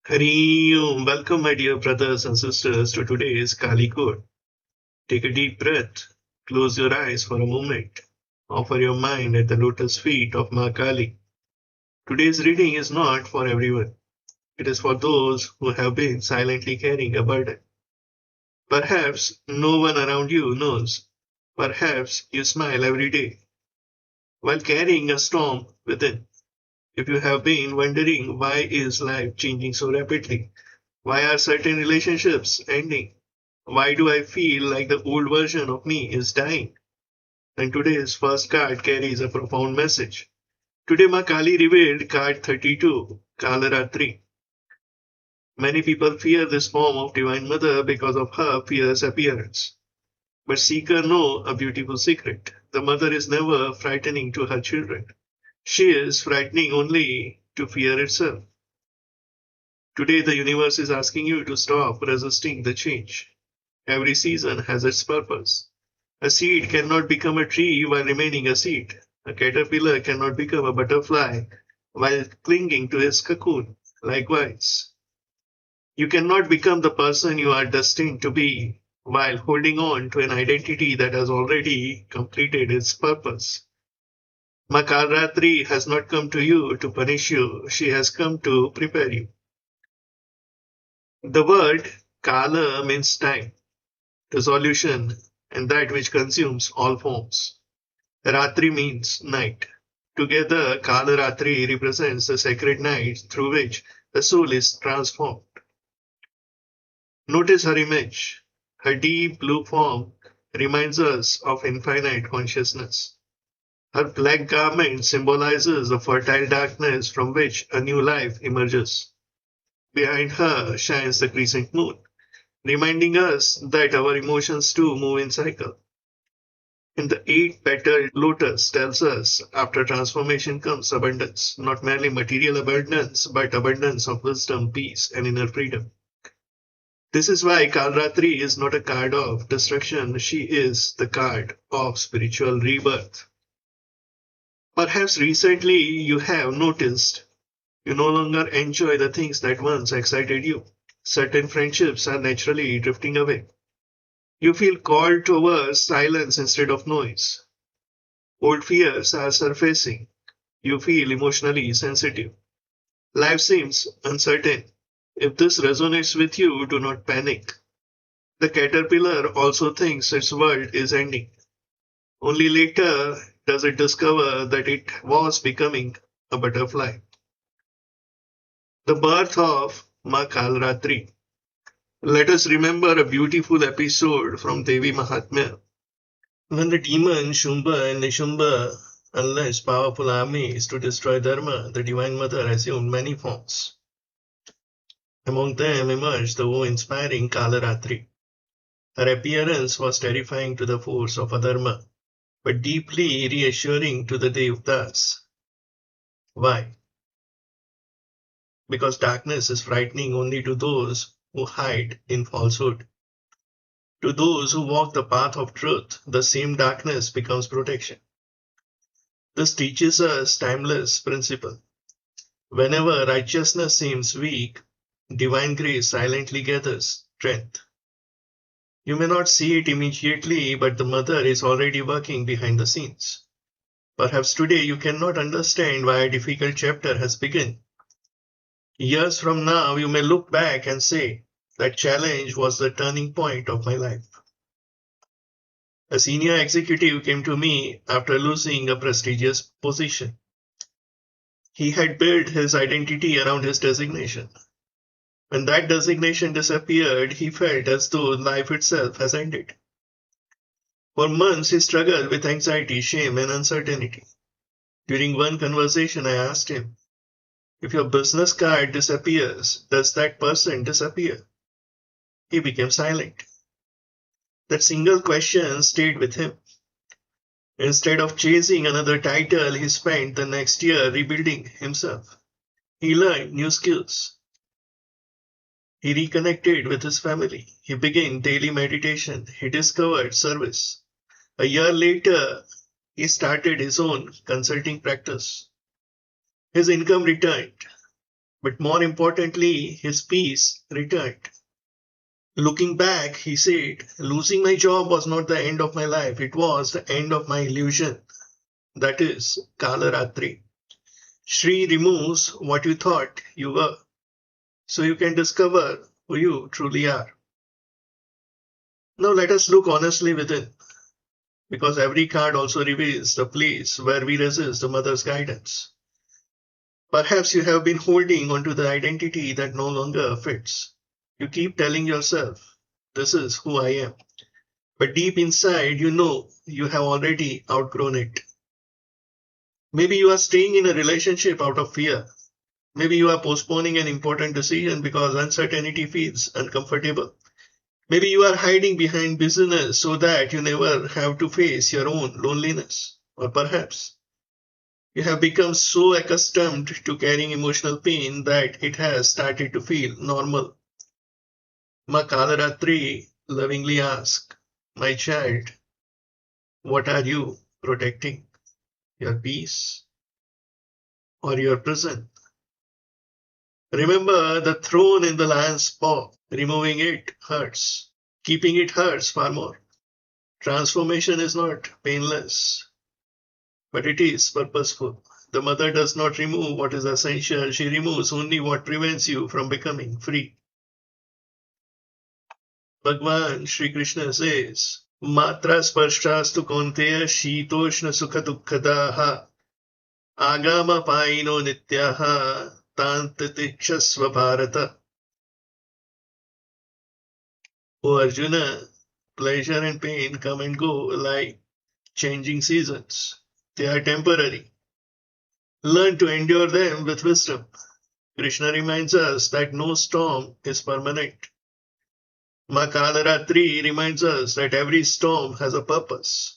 Hari Om. Welcome, my dear brothers and sisters, to today's Kali Code. Take a deep breath, close your eyes for a moment, offer your mind at the lotus feet of Maa Kali. Today's reading is not for everyone. It is for those who have been silently carrying a burden. Perhaps no one around you knows. Perhaps you smile every day while carrying a storm within. If you have been wondering why is life changing so rapidly, why are certain relationships ending, why do I feel like the old version of me is dying? And today's first card carries a profound message. Today Maa Kali revealed card 32, Kalaratri. Many people fear this form of Divine Mother because of her fierce appearance. But seeker know a beautiful secret. The mother is never frightening to her children. She is frightening only to fear itself. Today the universe is asking you to stop resisting the change. Every season has its purpose. A seed cannot become a tree while remaining a seed. A caterpillar cannot become a butterfly while clinging to its cocoon. Likewise, you cannot become the person you are destined to be while holding on to an identity that has already completed its purpose. Makaratri has not come to you to punish you, she has come to prepare you. The word Kala means time, dissolution, and that which consumes all forms. Ratri means night. Together, Kalaratri represents the sacred night through which the soul is transformed. Notice her image. Her deep blue form reminds us of infinite consciousness. Her black garment symbolizes the fertile darkness from which a new life emerges. Behind her shines the crescent moon, reminding us that our emotions too move in cycle. And the eight-petaled lotus tells us after transformation comes abundance, not merely material abundance, but abundance of wisdom, peace, and inner freedom. This is why Kalratri is not a card of destruction, she is the card of spiritual rebirth. Perhaps recently you have noticed you no longer enjoy the things that once excited you. Certain friendships are naturally drifting away. You feel called towards silence instead of noise. Old fears are surfacing. You feel emotionally sensitive. Life seems uncertain. If this resonates with you, do not panic. The caterpillar also thinks its world is ending. Only later does it discover that it was becoming a butterfly. The birth of Maa Kalratri. Let us remember a beautiful episode from Devi Mahatmya. When the demon Shumba and Nishumba unleashed powerful armies to destroy Dharma, the Divine Mother assumed many forms. Among them emerged the awe-inspiring Kalaratri. Her appearance was terrifying to the force of Adharma, but deeply reassuring to the Devtas. Why? Because darkness is frightening only to those who hide in falsehood. To those who walk the path of truth, the same darkness becomes protection. This teaches us timeless principle. Whenever righteousness seems weak, divine grace silently gathers strength. You may not see it immediately, but the mother is already working behind the scenes. Perhaps today you cannot understand why a difficult chapter has begun. Years from now, you may look back and say, that challenge was the turning point of my life. A senior executive came to me after losing a prestigious position. He had built his identity around his designation. When that designation disappeared, he felt as though life itself has ended. For months, he struggled with anxiety, shame, and uncertainty. During one conversation, I asked him, if your business card disappears, does that person disappear? He became silent. That single question stayed with him. Instead of chasing another title, he spent the next year rebuilding himself. He learned new skills. He reconnected with his family. He began daily meditation. He discovered service. A year later, he started his own consulting practice. His income returned. But more importantly, his peace returned. Looking back, he said, losing my job was not the end of my life, it was the end of my illusion. That is Kalaratri. Shri removes what you thought you were, so you can discover who you truly are. Now let us look honestly within, because every card also reveals the place where we resist the mother's guidance. Perhaps you have been holding onto the identity that no longer fits. You keep telling yourself, this is who I am. But deep inside, you know you have already outgrown it. Maybe you are staying in a relationship out of fear. Maybe you are postponing an important decision because uncertainty feels uncomfortable. Maybe you are hiding behind business so that you never have to face your own loneliness. Or perhaps you have become so accustomed to carrying emotional pain that it has started to feel normal. Maa Kali lovingly asks, my child, what are you protecting? Your peace or your prison? Remember the thorn in the lion's paw. Removing it hurts. Keeping it hurts far more. Transformation is not painless, but it is purposeful. The mother does not remove what is essential, she removes only what prevents you from becoming free. Bhagwan Sri Krishna says, Matra sparshtastu konteya shitoshna sukha dukkadaha agama paino nityaha tantitikshasva bharata. O Arjuna, pleasure and pain come and go like changing seasons. They are temporary. Learn to endure them with wisdom. Krishna reminds us that no storm is permanent. Maa Kali reminds us that every storm has a purpose.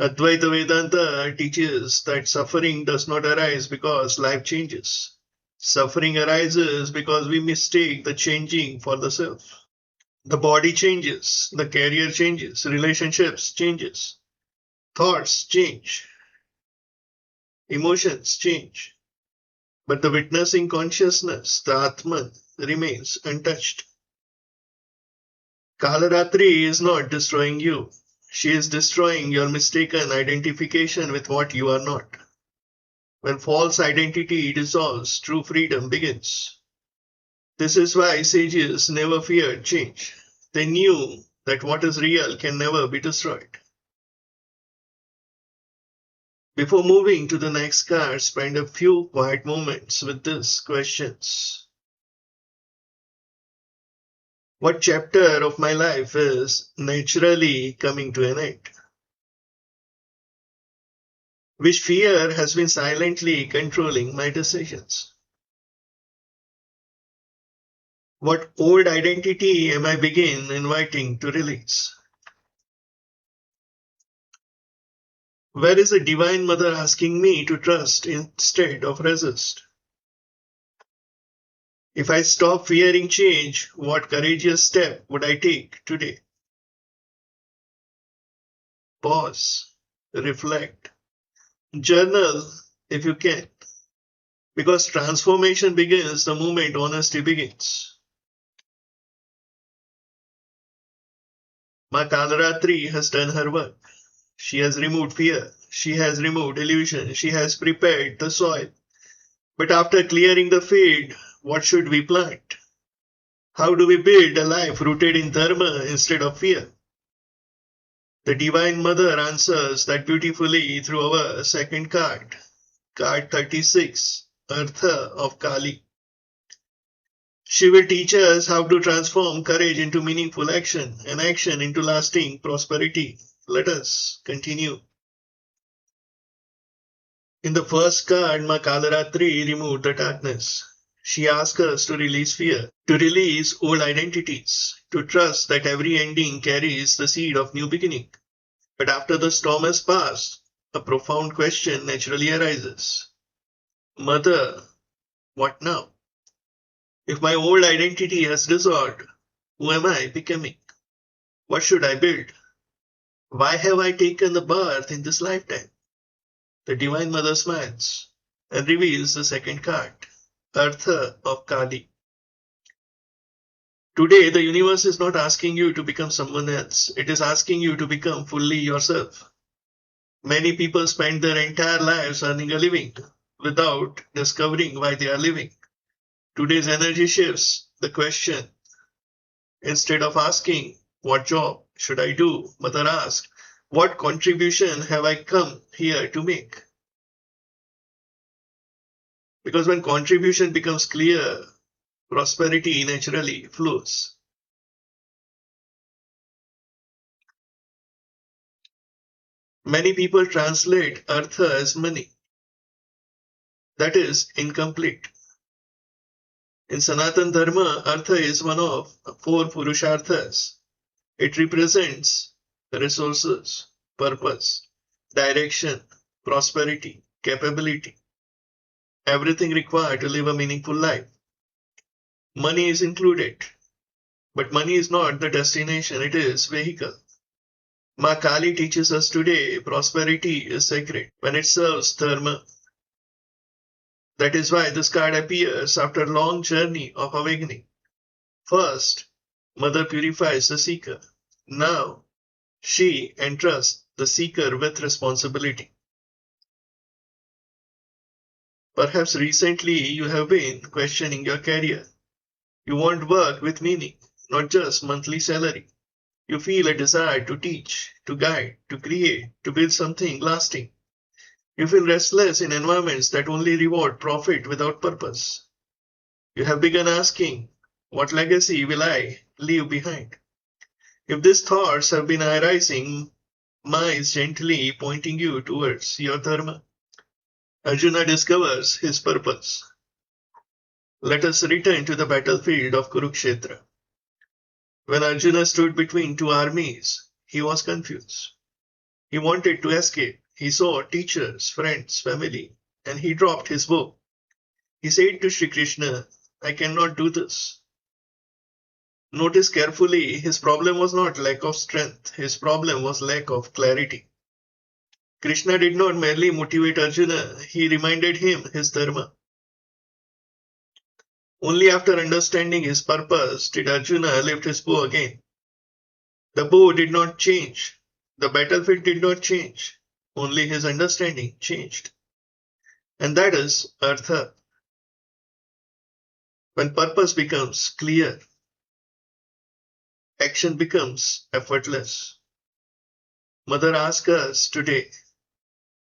Advaita Vedanta teaches that suffering does not arise because life changes. Suffering arises because we mistake the changing for the self. The body changes, the career changes, relationships changes, thoughts change, emotions change. But the witnessing consciousness, the Atman, remains untouched. Kalaratri is not destroying you. She is destroying your mistaken identification with what you are not. When false identity dissolves, true freedom begins. This is why sages never feared change. They knew that what is real can never be destroyed. Before moving to the next card, spend a few quiet moments with these questions. What chapter of my life is naturally coming to an end? Which fear has been silently controlling my decisions? What old identity am I begin inviting to release? Where is the Divine Mother asking me to trust instead of resist? If I stop fearing change, what courageous step would I take today? Pause, reflect, journal if you can, because transformation begins the moment honesty begins. Maa Kali has done her work. She has removed fear. She has removed illusion. She has prepared the soil. But after clearing the field, what should we plant? How do we build a life rooted in Dharma instead of fear? The Divine Mother answers that beautifully through our second card, card 36, Artha of Kali. She will teach us how to transform courage into meaningful action and action into lasting prosperity. Let us continue. In the first card, Maa Kali removed the darkness. She asks us to release fear, to release old identities, to trust that every ending carries the seed of new beginning. But after the storm has passed, a profound question naturally arises. Mother, what now? If my old identity has dissolved, who am I becoming? What should I build? Why have I taken the birth in this lifetime? The Divine Mother smiles and reveals the second card, Artha of Kali. Today, the universe is not asking you to become someone else. It is asking you to become fully yourself. Many people spend their entire lives earning a living without discovering why they are living. Today's energy shifts the question. Instead of asking, what job should I do? Mother asked, what contribution have I come here to make? Because when contribution becomes clear, prosperity naturally flows. Many people translate artha as money. That is incomplete. In Sanatan Dharma, artha is one of four purusharthas. It represents resources, purpose, direction, prosperity, capability, everything required to live a meaningful life. Money is included, but money is not the destination, it is vehicle. Maa Kali teaches us today prosperity is sacred when it serves dharma. That is why this card appears after a long journey of awakening. First, Mother purifies the seeker. Now, she entrusts the seeker with responsibility. Perhaps recently you have been questioning your career. You want work with meaning, not just monthly salary. You feel a desire to teach, to guide, to create, to build something lasting. You feel restless in environments that only reward profit without purpose. You have begun asking, what legacy will I leave behind? If these thoughts have been arising, Ma is gently pointing you towards your dharma. Arjuna discovers his purpose. Let us return to the battlefield of Kurukshetra. When Arjuna stood between two armies, he was confused. He wanted to escape. He saw teachers, friends, family, and he dropped his bow. He said to Sri Krishna, I cannot do this. Notice carefully, his problem was not lack of strength, his problem was lack of clarity. Krishna did not merely motivate Arjuna, he reminded him his dharma. Only after understanding his purpose did Arjuna lift his bow again. The bow did not change, the battlefield did not change, only his understanding changed. And that is Artha. When purpose becomes clear, action becomes effortless. Mother asks us today,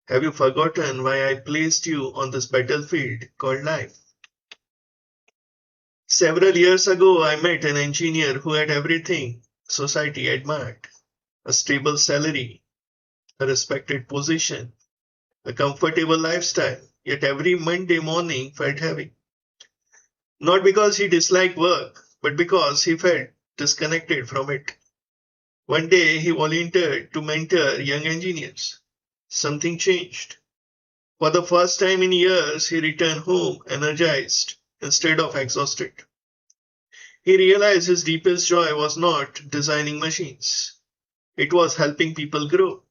have you forgotten why I placed you on this battlefield called life? Several years ago, I met an engineer who had everything society admired: a stable salary, a respected position, a comfortable lifestyle, yet every Monday morning felt heavy. Not because he disliked work, but because he felt disconnected from it. One day he volunteered to mentor young engineers. Something changed. For the first time in years, he returned home energized instead of exhausted. He realized his deepest joy was not designing machines, it was helping people grow.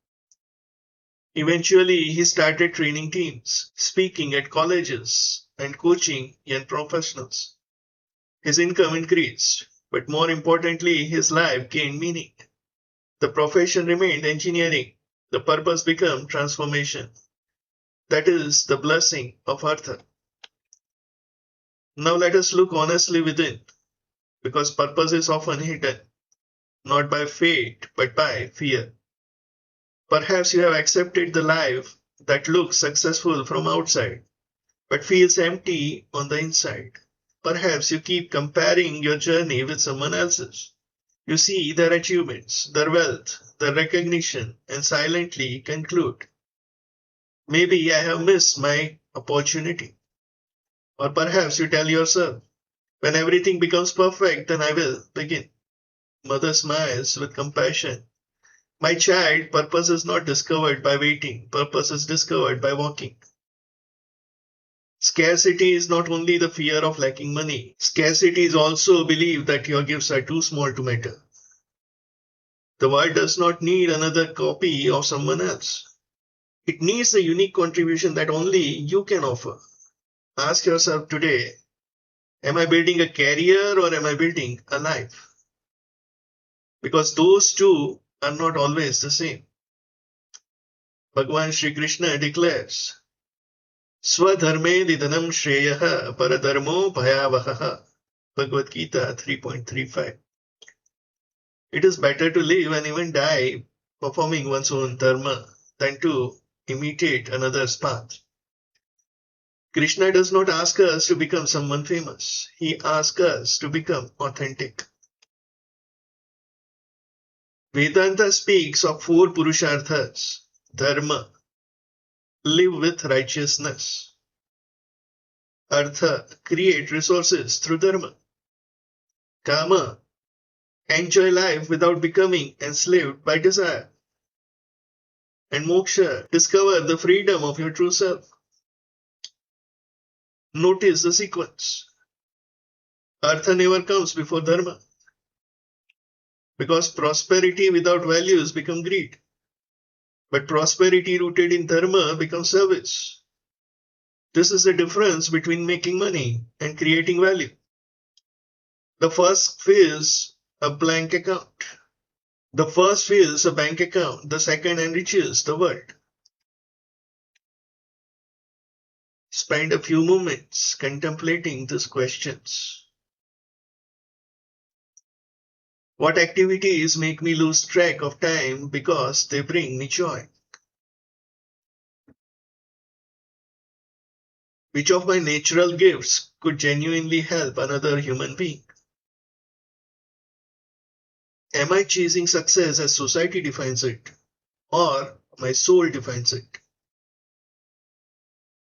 Eventually, he started training teams, speaking at colleges, and coaching young professionals. His income increased, but more importantly, his life gained meaning. The profession remained engineering, the purpose became transformation. That is the blessing of Artha. Now let us look honestly within, because purpose is often hidden, not by fate, but by fear. Perhaps you have accepted the life that looks successful from outside, but feels empty on the inside. Perhaps you keep comparing your journey with someone else's. You see their achievements, their wealth, their recognition, and silently conclude, maybe I have missed my opportunity. Or perhaps you tell yourself, when everything becomes perfect, then I will begin. Mother smiles with compassion. My child, purpose is not discovered by waiting, purpose is discovered by walking. Scarcity is not only the fear of lacking money, scarcity is also a belief that your gifts are too small to matter. The world does not need another copy of someone else. It needs a unique contribution that only you can offer. Ask yourself today, am I building a career or am I building a life? Because those two are not always the same. Bhagavan Sri Krishna declares, Swadharme nidhanam shreyaha paradharmo bhayavaha. Bhagavad Gita 3.35. It is better to live and even die performing one's own dharma than to imitate another's path. Krishna does not ask us to become someone famous. He asks us to become authentic. Vedanta speaks of four purusharthas. Dharma, live with righteousness. Artha, create resources through dharma. Kama, enjoy life without becoming enslaved by desire. And moksha, discover the freedom of your true self. Notice the sequence. Artha never comes before dharma. Because prosperity without values becomes greed. But prosperity rooted in dharma becomes service. This is the difference between making money and creating value. The first fills a blank account. The first fills a bank account. The second enriches the world. Spend a few moments contemplating these questions. What activities make me lose track of time because they bring me joy? Which of my natural gifts could genuinely help another human being? Am I chasing success as society defines it, or my soul defines it?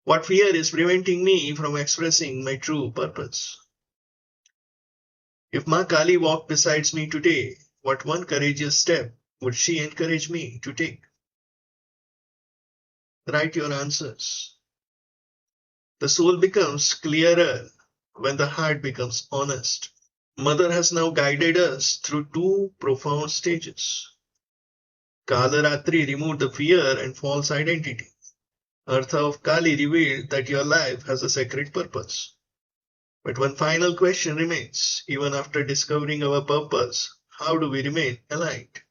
What fear is preventing me from expressing my true purpose? If Maa Kali walked beside me today, what one courageous step would she encourage me to take? Write your answers. The soul becomes clearer when the heart becomes honest. Mother has now guided us through two profound stages. Kalaratri removed the fear and false identity. Artha of Kali revealed that your life has a sacred purpose. But one final question remains. Even after discovering our purpose, how do we remain aligned?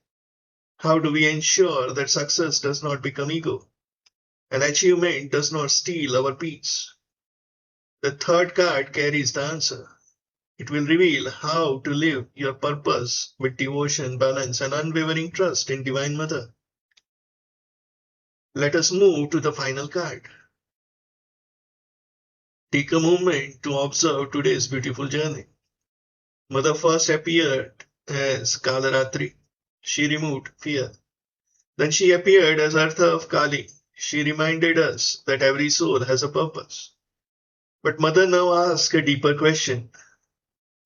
How do we ensure that success does not become ego? And achievement does not steal our peace? The third card carries the answer. It will reveal how to live your purpose with devotion, balance, and unwavering trust in Divine Mother. Let us move to the final card. Take a moment to observe today's beautiful journey. Mother first appeared as Kalaratri. She removed fear. Then she appeared as Artha of Kali. She reminded us that every soul has a purpose. But Mother now asks a deeper question.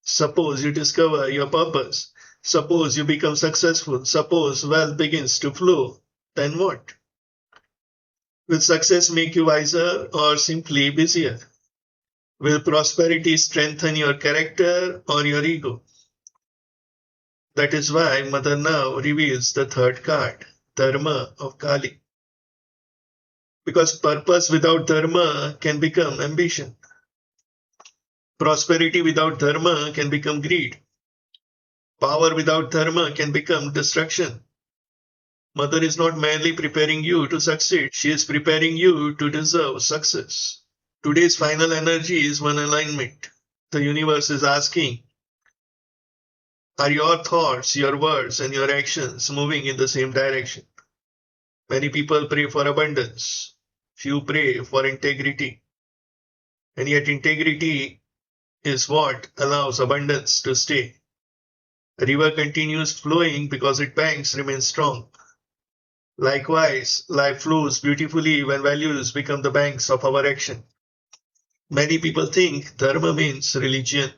Suppose you discover your purpose. Suppose you become successful. Suppose wealth begins to flow. Then what? Will success make you wiser or simply busier? Will prosperity strengthen your character or your ego? That is why Mother now reveals the third card, Dharma of Kali. Because purpose without Dharma can become ambition. Prosperity without Dharma can become greed. Power without Dharma can become destruction. Mother is not merely preparing you to succeed, she is preparing you to deserve success. Today's final energy is one alignment. The universe is asking, are your thoughts, your words, and your actions moving in the same direction? Many people pray for abundance. Few pray for integrity. And yet integrity is what allows abundance to stay. A river continues flowing because its banks remain strong. Likewise, life flows beautifully when values become the banks of our action. Many people think Dharma means religion.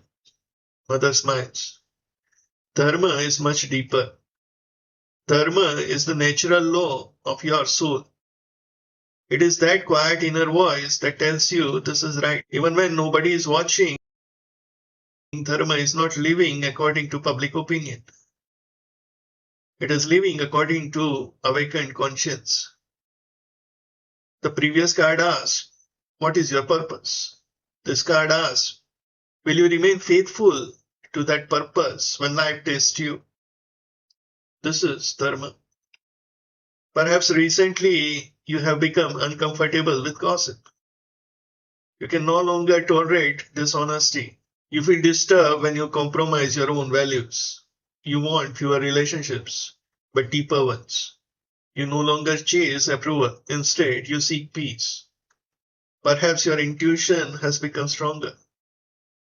Mother smiles. Dharma is much deeper. Dharma is the natural law of your soul. It is that quiet inner voice that tells you this is right. Even when nobody is watching, Dharma is not living according to public opinion. It is living according to awakened conscience. The previous card asks, what is your purpose? This card asks, will you remain faithful to that purpose when life tests you? This is Dharma. Perhaps recently you have become uncomfortable with gossip. You can no longer tolerate dishonesty. You feel disturbed when you compromise your own values. You want fewer relationships, but deeper ones. You no longer chase approval. Instead, you seek peace. Perhaps your intuition has become stronger.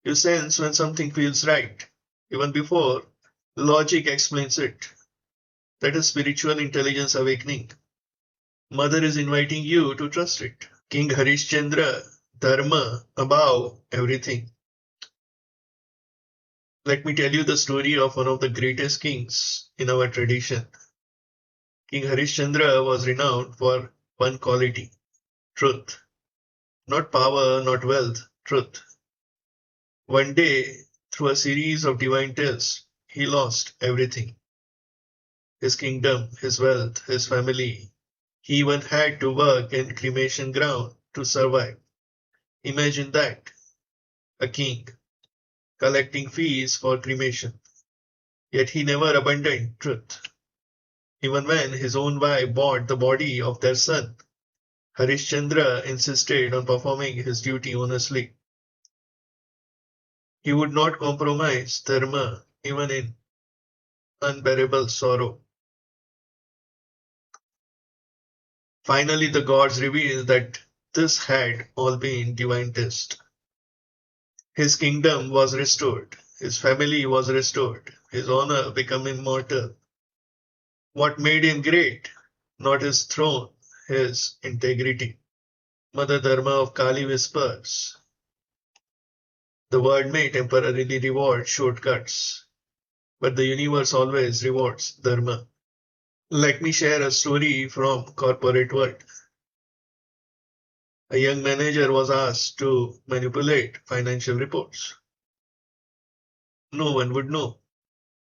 You sense when something feels right, even before logic explains it. That is spiritual intelligence awakening. Mother is inviting you to trust it. King Harishchandra, Dharma above everything. Let me tell you the story of one of the greatest kings in our tradition. King Harishchandra was renowned for one quality, truth. Not power, not wealth, truth. One day, through a series of divine tests, he lost everything. His kingdom, his wealth, his family. He even had to work in cremation ground to survive. Imagine that, a king collecting fees for cremation. Yet he never abandoned truth. Even when his own wife bought the body of their son, Harishchandra insisted on performing his duty honestly. He would not compromise dharma even in unbearable sorrow. Finally, the gods revealed that this had all been divine test. His kingdom was restored, his family was restored, his honor became immortal. What made him great? Not his throne, his integrity. Mother Dharma of Kali whispers, the world may temporarily reward shortcuts, but the universe always rewards Dharma. Let me share a story from corporate world. A young manager was asked to manipulate financial reports. No one would know.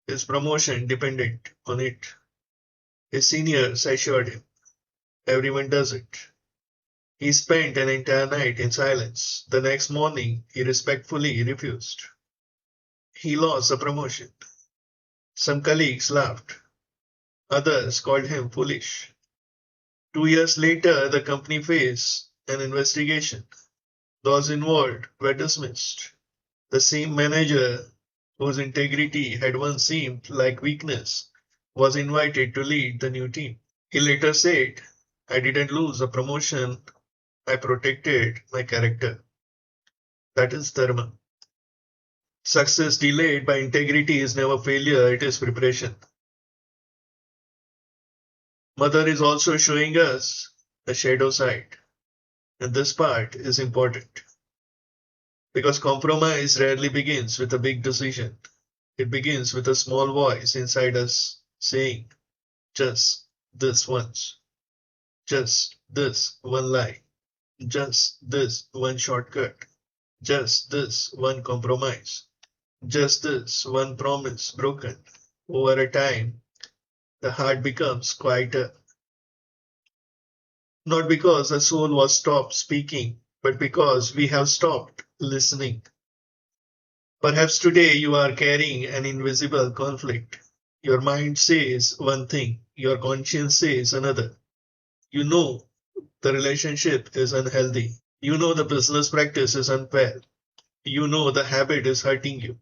His promotion depended on it. His seniors assured him, everyone does it. He spent an entire night in silence. The next morning, he respectfully refused. He lost the promotion. Some colleagues laughed. Others called him foolish. 2 years later, the company faced an investigation. Those involved were dismissed. The same manager, whose integrity had once seemed like weakness, was invited to lead the new team. He later said, I didn't lose a promotion, I protected my character. That is dharma. Success delayed by integrity is never failure, it is preparation. Mother is also showing us the shadow side, and this part is important because compromise rarely begins with a big decision. It begins with a small voice inside us saying, just this once, just this one lie, just this one shortcut, just this one compromise, just this one promise broken. Over a time, the heart becomes quieter, not because the soul was stopped speaking, but because we have stopped listening. Perhaps today you are carrying an invisible conflict. Your mind says one thing, your conscience says another. You know the relationship is unhealthy. You know the business practice is unfair. You know the habit is hurting you.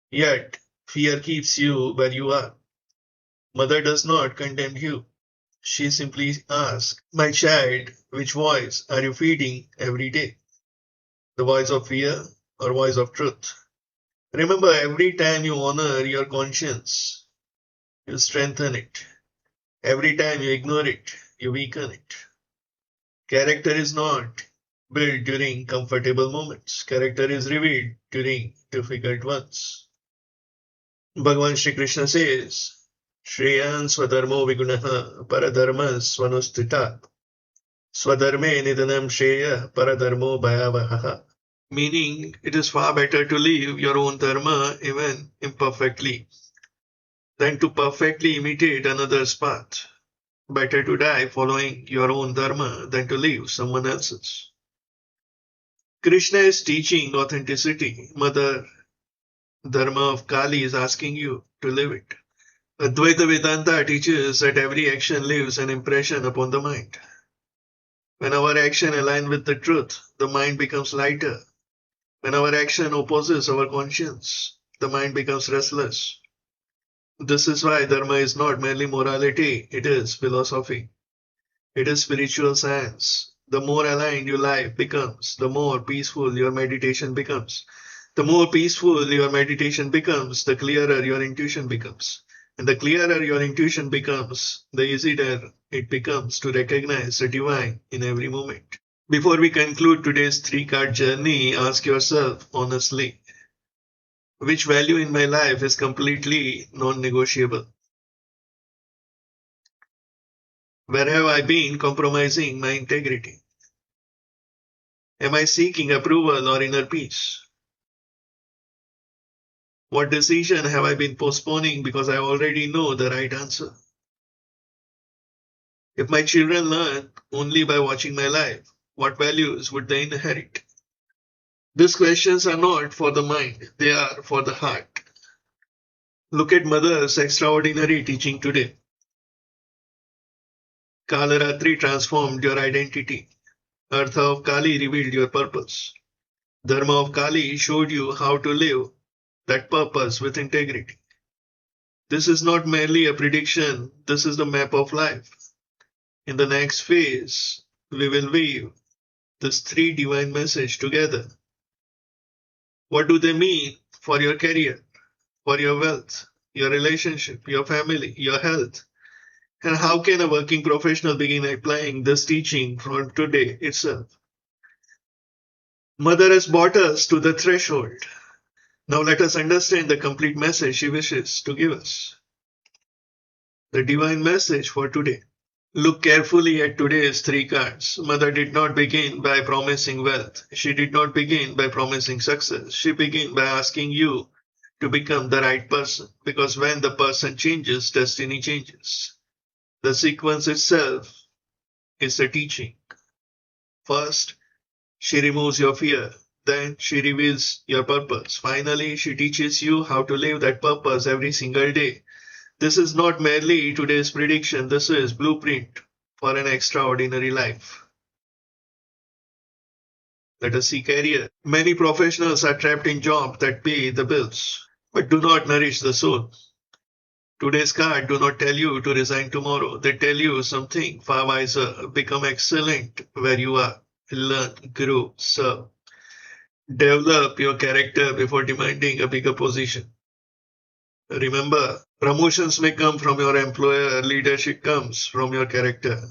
Yet, fear keeps you where you are. Mother does not condemn you. She simply asks, my child, which voice are you feeding every day? The voice of fear or voice of truth? Remember, every time you honor your conscience, you strengthen it. Every time you ignore it, you weaken it. Character is not built during comfortable moments. Character is revealed during difficult ones. Bhagavan Shri Krishna says, Shreyan swadharmo vigunaha paradharma swanustita swadharme nidanam shreya paradharmo bhayavaha. Meaning, it is far better to live your own dharma even imperfectly than to perfectly imitate another's path. Better to die following your own dharma than to live someone else's. Krishna is teaching authenticity. Mother Dharma of Kali is asking you to live it. Advaita Vedanta teaches that every action leaves an impression upon the mind. When our action aligns with the truth, the mind becomes lighter. When our action opposes our conscience, the mind becomes restless. This is why Dharma is not merely morality, it is philosophy. It is spiritual science. The more aligned your life becomes, the more peaceful your meditation becomes. The more peaceful your meditation becomes, the clearer your intuition becomes. And the clearer your intuition becomes, the easier it becomes to recognize the divine in every moment. Before we conclude today's three-card journey, ask yourself honestly, which value in my life is completely non-negotiable? Where have I been compromising my integrity? Am I seeking approval or inner peace? What decision have I been postponing because I already know the right answer? If my children learn only by watching my life, what values would they inherit? These questions are not for the mind, they are for the heart. Look at Mother's extraordinary teaching today. Kalaratri transformed your identity. Artha of Kali revealed your purpose. Dharma of Kali showed you how to live that purpose with integrity. This is not merely a prediction, this is the map of life. In the next phase, we will weave these three divine messages together. What do they mean for your career, for your wealth, your relationship, your family, your health? And how can a working professional begin applying this teaching from today itself? Mother has brought us to the threshold. Now let us understand the complete message she wishes to give us. The divine message for today. Look carefully at today's three cards. Mother did not begin by promising wealth. She did not begin by promising success. She began by asking you to become the right person. Because when the person changes, destiny changes. The sequence itself is a teaching. First, she removes your fear. Then she reveals your purpose. Finally, she teaches you how to live that purpose every single day. This is not merely today's prediction, this is blueprint for an extraordinary life. Let us see career. Many professionals are trapped in jobs that pay the bills, but do not nourish the soul. Today's card do not tell you to resign tomorrow. They tell you something far wiser. Become excellent where you are. Learn, grow, serve. Develop your character before demanding a bigger position. Remember, promotions may come from your employer, leadership comes from your character.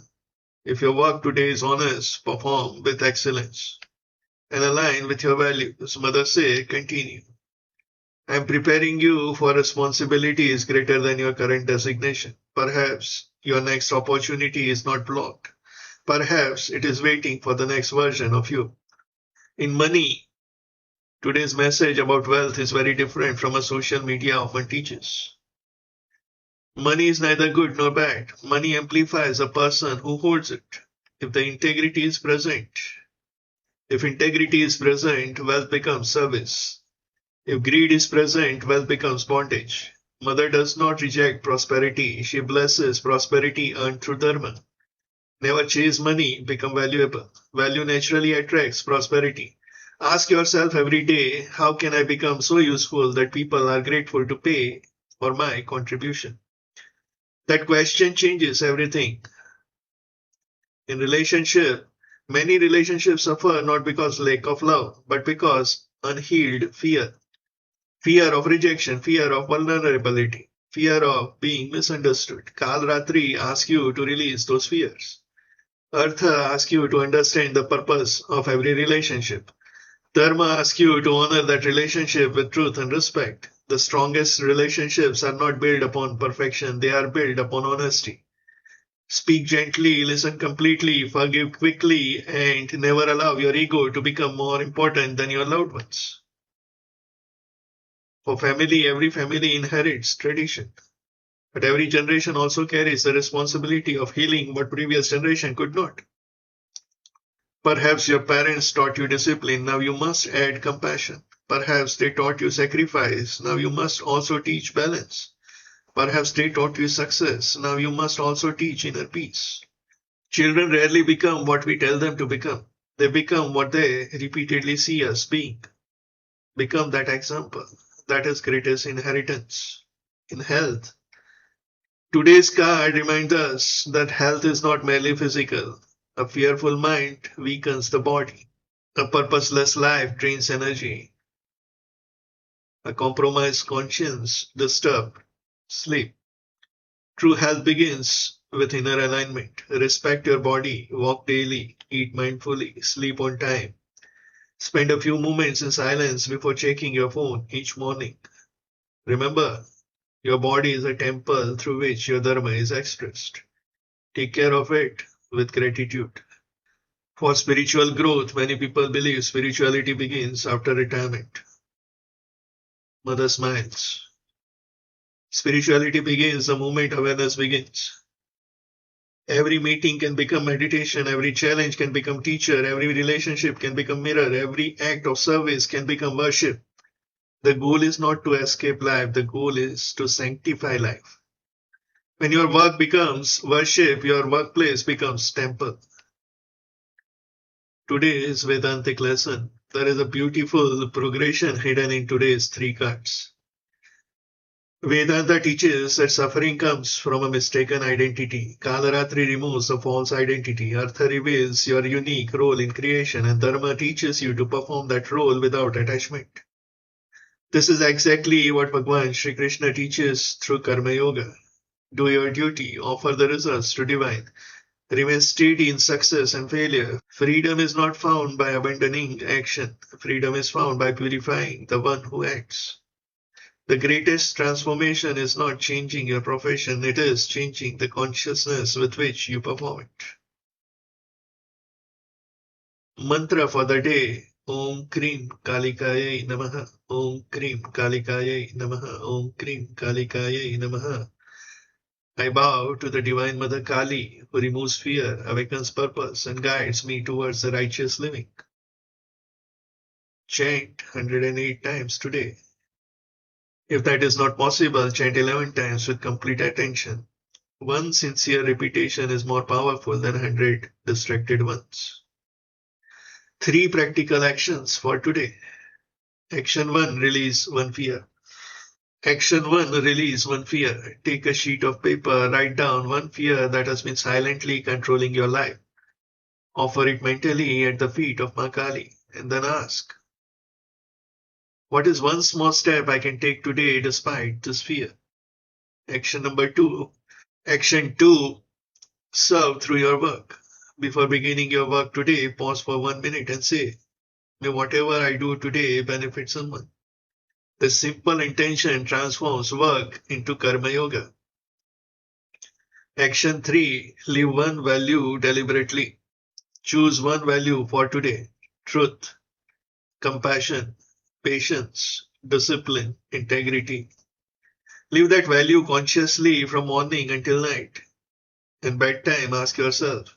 If your work today is honest, perform with excellence and align with your values. Mother say, continue. I am preparing you for responsibilities greater than your current designation. Perhaps your next opportunity is not blocked. Perhaps it is waiting for the next version of you. In money, today's message about wealth is very different from a social media often teaches. Money is neither good nor bad. Money amplifies a person who holds it. If the integrity is present, if integrity is present, wealth becomes service. If greed is present, wealth becomes bondage. Mother does not reject prosperity. She blesses prosperity earned through dharma. Never chase money, become valuable. Value naturally attracts prosperity. Ask yourself every day, how can I become so useful that people are grateful to pay for my contribution? That question changes everything. In relationship, many relationships suffer not because lack of love, but because unhealed fear. Fear of rejection, fear of vulnerability, fear of being misunderstood. Kal Ratri asks you to release those fears. Artha asks you to understand the purpose of every relationship. Dharma asks you to honor that relationship with truth and respect. The strongest relationships are not built upon perfection, they are built upon honesty. Speak gently, listen completely, forgive quickly, and never allow your ego to become more important than your loved ones. For family, every family inherits tradition. But every generation also carries the responsibility of healing what previous generation could not. Perhaps your parents taught you discipline, now you must add compassion. Perhaps they taught you sacrifice, now you must also teach balance. Perhaps they taught you success, now you must also teach inner peace. Children rarely become what we tell them to become. They become what they repeatedly see us being. Become that example. That is greatest inheritance. In health, today's card reminds us that health is not merely physical. A fearful mind weakens the body. A purposeless life drains energy. A compromised conscience disturbs sleep. True health begins with inner alignment. Respect your body, walk daily, eat mindfully, sleep on time. Spend a few moments in silence before checking your phone each morning. Remember, your body is a temple through which your Dharma is expressed. Take care of it with gratitude. For spiritual growth, many people believe spirituality begins after retirement. Mother smiles. Spirituality begins the moment awareness begins. Every meeting can become meditation, every challenge can become teacher, every relationship can become mirror, every act of service can become worship. The goal is not to escape life, the goal is to sanctify life. When your work becomes worship, your workplace becomes temple. Today's Vedantic lesson. There is a beautiful progression hidden in today's three cards. Vedanta teaches that suffering comes from a mistaken identity. Kalaratri removes the false identity. Artha reveals your unique role in creation, and Dharma teaches you to perform that role without attachment. This is exactly what Bhagwan Sri Krishna teaches through Karma Yoga. Do your duty, offer the results to divine. Remain steady in success and failure. Freedom is not found by abandoning action. Freedom is found by purifying the one who acts. The greatest transformation is not changing your profession, it is changing the consciousness with which you perform it. Mantra for the day. Om Krim Kalikayai Namaha. Om Krim Kalikayai Namaha. Om Krim Kalikayai Namaha. I bow to the Divine Mother Kali, who removes fear, awakens purpose, and guides me towards the righteous living. Chant 108 times today. If that is not possible, chant 11 times with complete attention. One sincere repetition is more powerful than 100 distracted ones. Three practical actions for today. Action 1, release one fear. Action 1, release one fear. Take a sheet of paper, write down one fear that has been silently controlling your life. Offer it mentally at the feet of Maa Kali, and then ask, what is one small step I can take today despite this fear? Action number 2. Action 2. Serve through your work. Before beginning your work today, pause for 1 minute and say, may whatever I do today benefit someone. The simple intention transforms work into Karma Yoga. Action 3. Live one value deliberately. Choose one value for today. Truth, compassion, patience, discipline, integrity. Live that value consciously from morning until night. And bedtime, ask yourself,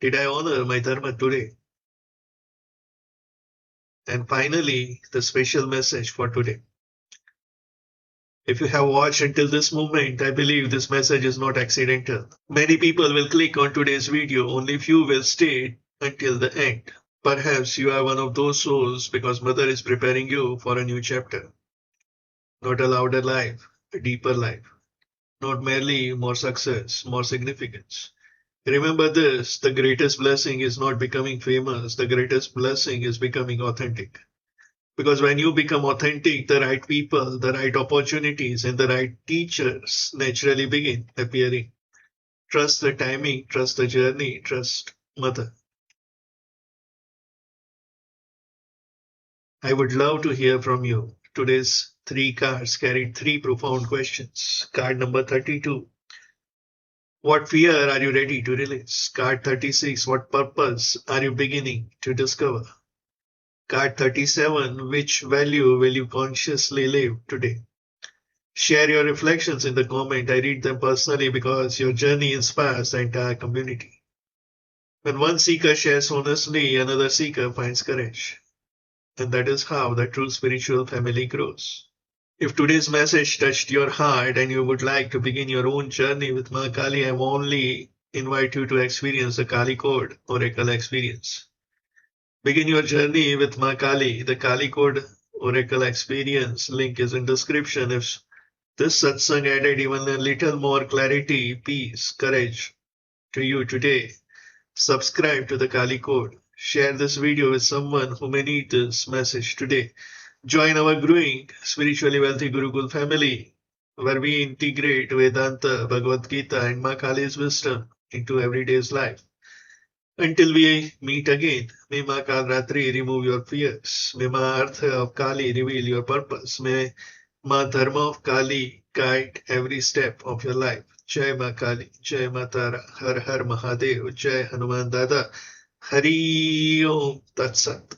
did I honor my Dharma today? And finally, the special message for today. If you have watched until this moment, I believe this message is not accidental. Many people will click on today's video, only few will stay until the end. Perhaps you are one of those souls because Mother is preparing you for a new chapter. Not a louder life, a deeper life. Not merely more success, more significance. Remember this, the greatest blessing is not becoming famous, the greatest blessing is becoming authentic. Because when you become authentic, the right people, the right opportunities, and the right teachers naturally begin appearing. Trust the timing, trust the journey, trust Mother. I would love to hear from you. Today's three cards carried three profound questions. Card number 32. What fear are you ready to release? Card 36. What purpose are you beginning to discover? Card 37. Which value will you consciously live today? Share your reflections in the comment. I read them personally because your journey inspires the entire community. When one seeker shares honestly, another seeker finds courage. And that is how the true spiritual family grows. If today's message touched your heart and you would like to begin your own journey with Maa Kali, I only invite you to experience the Kali Code Oracle experience. Begin your journey with Maa Kali. The Kali Code Oracle experience link is in description. If this satsang added even a little more clarity, peace, courage to you today, subscribe to the Kali Code. Share this video with someone who may need this message today. Join our growing spiritually wealthy Gurukul family, where we integrate Vedanta, Bhagavad Gita, and Maa Kali's wisdom into everyday's life. Until we meet again, may Maa Kalratri remove your fears. May Maa Artha of Kali reveal your purpose. May Maa Dharma of Kali guide every step of your life. Jai Maa Kali, Jai Maa Tara, Har Har Mahadev, Jai Hanuman Dada, Hari Om Tat Sat.